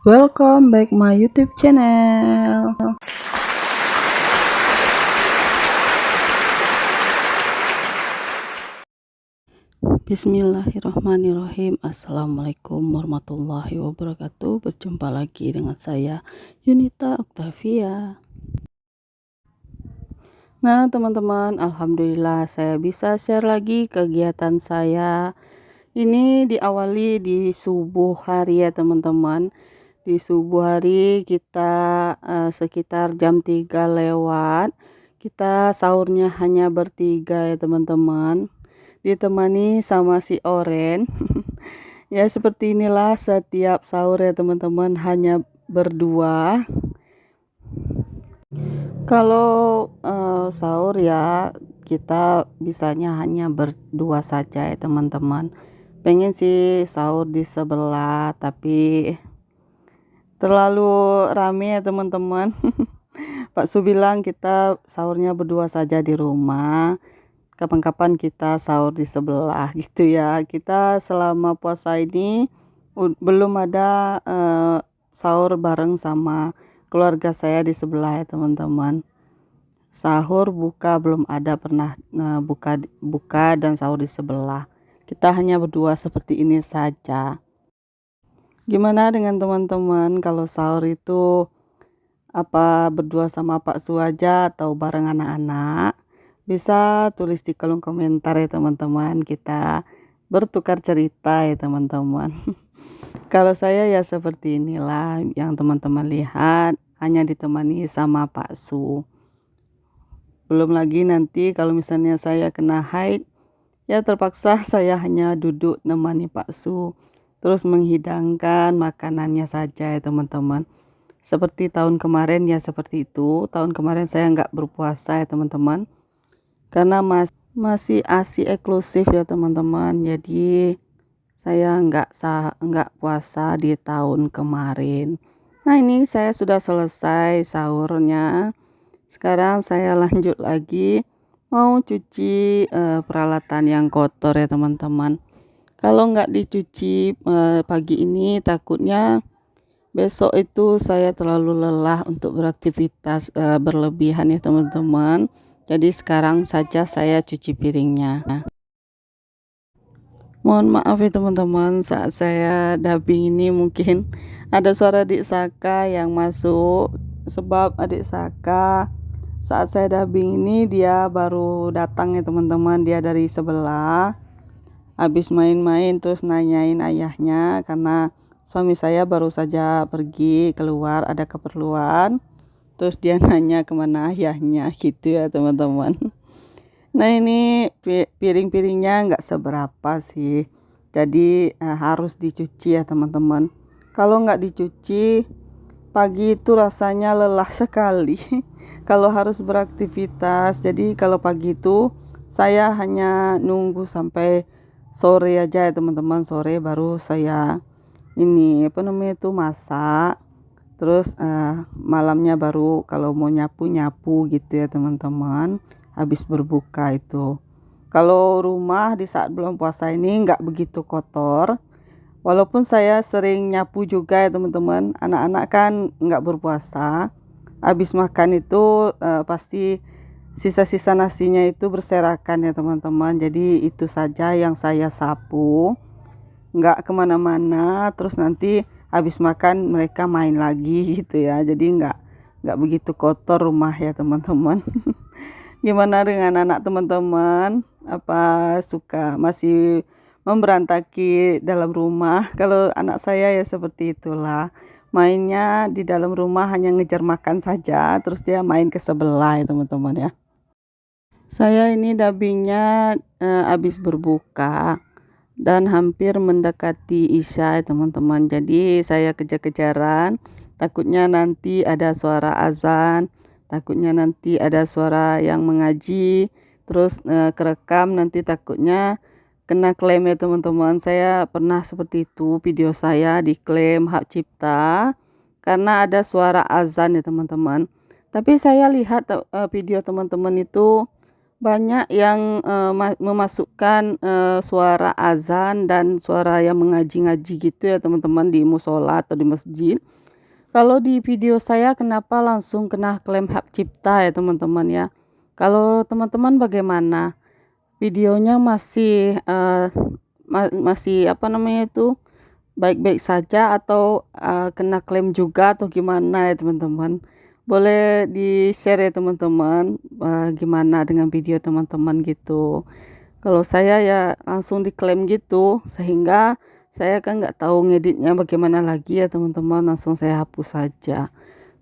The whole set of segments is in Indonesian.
Welcome back my YouTube channel. Bismillahirrahmanirrahim. Assalamualaikum warahmatullahi wabarakatuh. Berjumpa lagi dengan saya Yunita Octavia. Nah teman-teman, alhamdulillah saya bisa share lagi kegiatan saya. Ini diawali di subuh hari ya teman-teman. Di subuh hari kita sekitar jam 3 lewat. Kita sahurnya hanya bertiga ya teman-teman. Ditemani sama si Oren. Ya seperti inilah setiap sahur ya teman-teman, hanya berdua. Kalau sahur ya kita bisanya hanya berdua saja ya teman-teman. Pengen sih sahur di sebelah tapi terlalu rame ya teman-teman. Pak Su bilang kita sahurnya berdua saja di rumah. Kapan-kapan kita sahur di sebelah gitu ya. Kita selama puasa ini belum ada sahur bareng sama keluarga saya di sebelah ya teman-teman. Sahur buka belum ada pernah buka dan sahur di sebelah. Kita hanya berdua seperti ini saja. Gimana dengan teman-teman kalau sahur itu apa berdua sama Pak Su aja atau bareng anak-anak? Bisa tulis di kolom komentar ya teman-teman. Kita bertukar cerita ya teman-teman. Kalau saya ya seperti inilah yang teman-teman lihat, hanya ditemani sama Pak Su. Belum lagi nanti kalau misalnya saya kena haid, ya terpaksa saya hanya duduk nemani Pak Su, terus menghidangkan makanannya saja ya teman-teman. Seperti tahun kemarin ya seperti itu. Tahun kemarin saya nggak berpuasa ya teman-teman, karena masih ASI eksklusif ya teman-teman. Jadi saya nggak puasa di tahun kemarin. Nah ini saya sudah selesai sahurnya. Sekarang saya lanjut lagi mau cuci peralatan yang kotor ya teman-teman. Kalau nggak dicuci pagi ini takutnya besok itu saya terlalu lelah untuk beraktivitas berlebihan ya teman-teman. Jadi sekarang saja saya cuci piringnya. Mohon maaf ya teman-teman, saat saya dubbing ini mungkin ada suara adik Saka yang masuk. Sebab adik Saka saat saya dubbing ini dia baru datang ya teman-teman. Dia dari sebelah, habis main-main terus nanyain ayahnya, karena suami saya baru saja pergi keluar ada keperluan. Terus dia nanya kemana ayahnya gitu ya teman-teman. Nah ini piring-piringnya nggak seberapa sih, jadi harus dicuci ya teman-teman. Kalau nggak dicuci pagi itu rasanya lelah sekali. Kalau harus beraktivitas, jadi kalau pagi itu saya hanya nunggu sampai sore aja ya teman-teman. Sore baru saya ini masak. Terus malamnya baru kalau mau nyapu gitu ya teman-teman. Habis berbuka itu. Kalau rumah di saat belum puasa ini nggak begitu kotor. Walaupun saya sering nyapu juga ya teman-teman. Anak-anak kan nggak berpuasa. Habis makan itu pasti sisa-sisa nasinya itu berserakan ya teman-teman. Jadi itu saja yang saya sapu. Nggak kemana-mana. Terus nanti habis makan mereka main lagi gitu ya. Jadi nggak begitu kotor rumah ya teman-teman. Gimana dengan anak teman-teman? Apa masih memberantaki dalam rumah? Kalau anak saya ya seperti itulah. Mainnya di dalam rumah hanya ngejar makan saja, terus dia main ke sebelah ya teman-teman ya. Saya ini dubbingnya habis berbuka dan hampir mendekati Isya ya teman-teman. Jadi saya kejar-kejaran, takutnya nanti ada suara azan. Takutnya nanti ada suara yang mengaji, terus kerekam nanti takutnya kena klaim ya teman-teman. Saya pernah seperti itu, video saya diklaim hak cipta karena ada suara azan ya teman-teman. Tapi saya lihat video teman-teman itu banyak yang memasukkan suara azan dan suara yang mengaji-ngaji gitu ya teman-teman di musola atau di masjid. Kalau di video saya kenapa langsung kena klaim hak cipta ya teman-teman ya. Kalau teman-teman bagaimana? Videonya masih masih apa namanya itu baik-baik saja atau kena klaim juga atau gimana ya teman-teman? Boleh di-share ya teman-teman, gimana dengan video teman-teman gitu. Kalau saya ya langsung diklaim gitu, sehingga saya kan nggak tahu ngeditnya bagaimana lagi ya teman-teman, langsung saya hapus saja.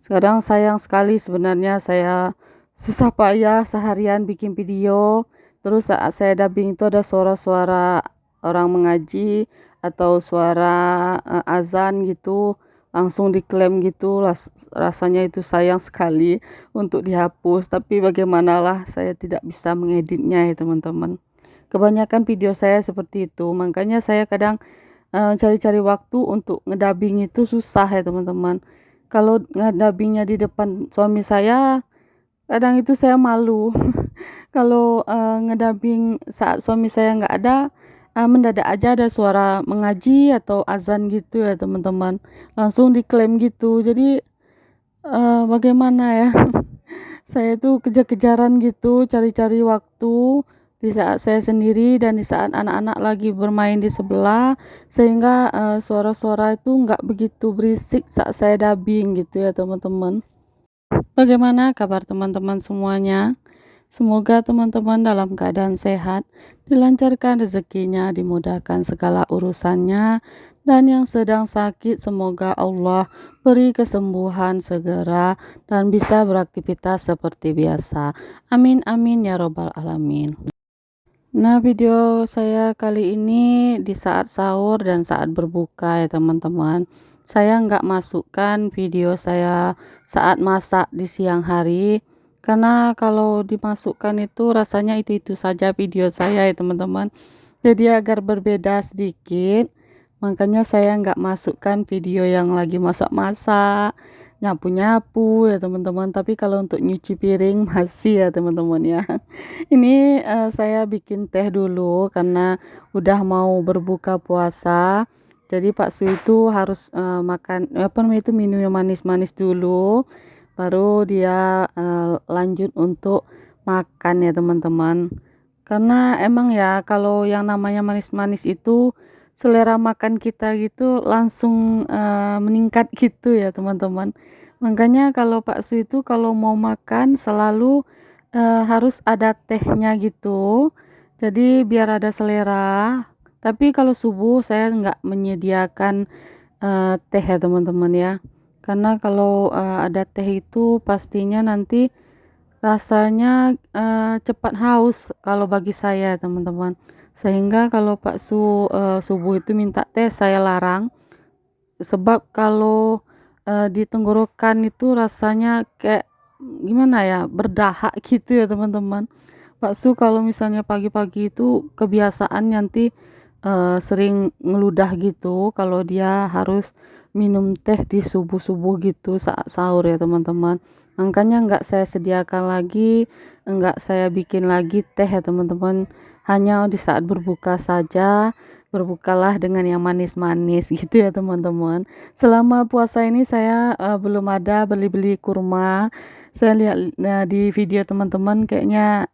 Sekarang sayang sekali sebenarnya, saya susah payah seharian bikin video, terus saat saya dubbing itu ada suara-suara orang mengaji atau suara azan gitu, langsung diklaim gitu. Rasanya itu sayang sekali untuk dihapus, tapi bagaimanalah, saya tidak bisa mengeditnya ya teman-teman. Kebanyakan video saya seperti itu, makanya saya kadang cari-cari waktu untuk ngedubbing itu susah ya teman-teman. Kalau ngedubbingnya di depan suami saya, kadang itu saya malu. Kalau ngedubbing saat suami saya nggak ada, mendadak aja ada suara mengaji atau azan gitu ya teman-teman, langsung diklaim gitu. Jadi bagaimana ya? Saya tuh kejar-kejaran gitu, cari-cari waktu di saat saya sendiri dan di saat anak-anak lagi bermain di sebelah, sehingga suara-suara itu nggak begitu berisik saat saya dubbing gitu ya teman-teman. Bagaimana kabar teman-teman semuanya? Semoga teman-teman dalam keadaan sehat, dilancarkan rezekinya, dimudahkan segala urusannya, dan yang sedang sakit semoga Allah beri kesembuhan segera dan bisa beraktivitas seperti biasa. Amin amin ya robbal alamin. Nah, video saya kali ini di saat sahur dan saat berbuka ya teman-teman. Saya nggak masukkan video saya saat masak di siang hari, karena kalau dimasukkan itu rasanya itu-itu saja video saya ya teman-teman. Jadi agar berbeda sedikit, makanya saya nggak masukkan video yang lagi masak-masak, nyapu-nyapu ya teman-teman. Tapi kalau untuk nyuci piring masih ya teman-teman ya. Ini saya bikin teh dulu karena udah mau berbuka puasa. Jadi Pak Su itu harus makan apa namanya itu, minum yang manis-manis dulu, baru dia lanjut untuk makan ya teman-teman. Karena emang ya kalau yang namanya manis-manis itu selera makan kita gitu langsung meningkat gitu ya teman-teman. Makanya kalau Pak Su itu kalau mau makan selalu harus ada tehnya gitu. Jadi biar ada selera. Tapi kalau subuh saya nggak menyediakan teh ya teman-teman ya. Karena kalau ada teh itu pastinya nanti rasanya cepat haus kalau bagi saya teman-teman. Sehingga kalau Pak Su subuh itu minta teh saya larang. Sebab kalau di tenggorokan itu rasanya kayak gimana ya, berdahak gitu ya teman-teman. Pak Su kalau misalnya pagi-pagi itu kebiasaan nanti sering ngeludah gitu kalau dia harus minum teh di subuh-subuh gitu saat sahur ya teman-teman. Makanya nggak saya sediakan lagi, nggak saya bikin lagi teh ya teman-teman. Hanya di saat berbuka saja, berbukalah dengan yang manis-manis gitu ya teman-teman. Selama puasa ini saya belum ada beli-beli kurma. Saya lihat di video teman-teman kayaknya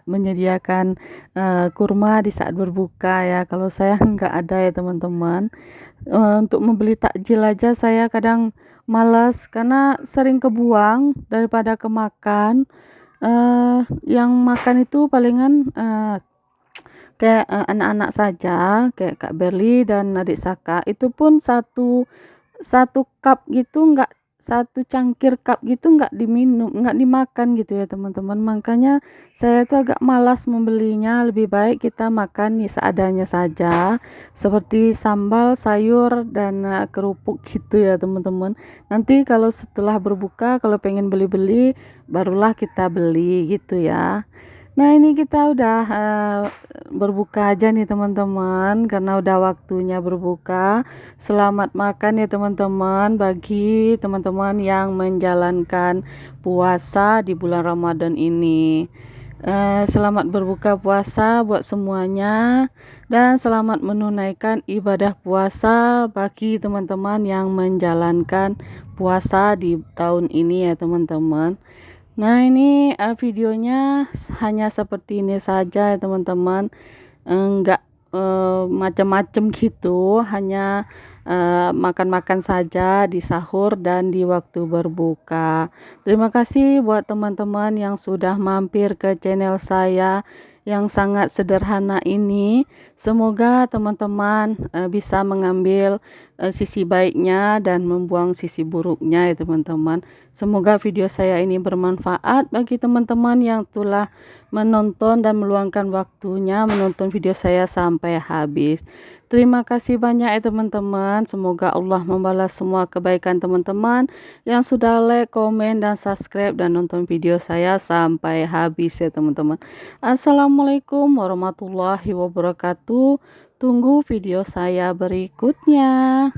menyediakan kurma di saat berbuka ya. Kalau saya nggak ada ya teman-teman. Untuk membeli takjil aja saya kadang malas karena sering kebuang daripada kemakan. Yang makan itu palingan kayak anak-anak saja, kayak Kak Berli dan adik Saka. Itu pun satu satu cup gitu, nggak satu cangkir cup gitu, nggak diminum, nggak dimakan gitu ya teman-teman. Makanya saya tuh agak malas membelinya, lebih baik kita makan nih seadanya saja, seperti sambal, sayur, dan kerupuk gitu ya teman-teman. Nanti kalau setelah berbuka kalau pengen beli-beli barulah kita beli gitu ya. Nah, ini kita udah berbuka aja nih teman-teman, karena udah waktunya berbuka. Selamat makan ya teman-teman bagi teman-teman yang menjalankan puasa di bulan Ramadan ini. Selamat berbuka puasa buat semuanya dan selamat menunaikan ibadah puasa bagi teman-teman yang menjalankan puasa di tahun ini ya teman-teman. Nah ini videonya hanya seperti ini saja ya teman-teman, enggak macam-macam gitu, hanya makan-makan saja di sahur dan di waktu berbuka. Terima kasih buat teman-teman yang sudah mampir ke channel saya yang sangat sederhana ini. Semoga teman-teman bisa mengambil sisi baiknya dan membuang sisi buruknya ya teman-teman. Semoga video saya ini bermanfaat bagi teman-teman yang telah menonton dan meluangkan waktunya menonton video saya sampai habis. Terima kasih banyak ya teman-teman. Semoga Allah membalas semua kebaikan teman-teman yang sudah like, komen, dan subscribe dan nonton video saya sampai habis ya teman-teman. Assalamualaikum warahmatullahi wabarakatuh. Tunggu video saya berikutnya.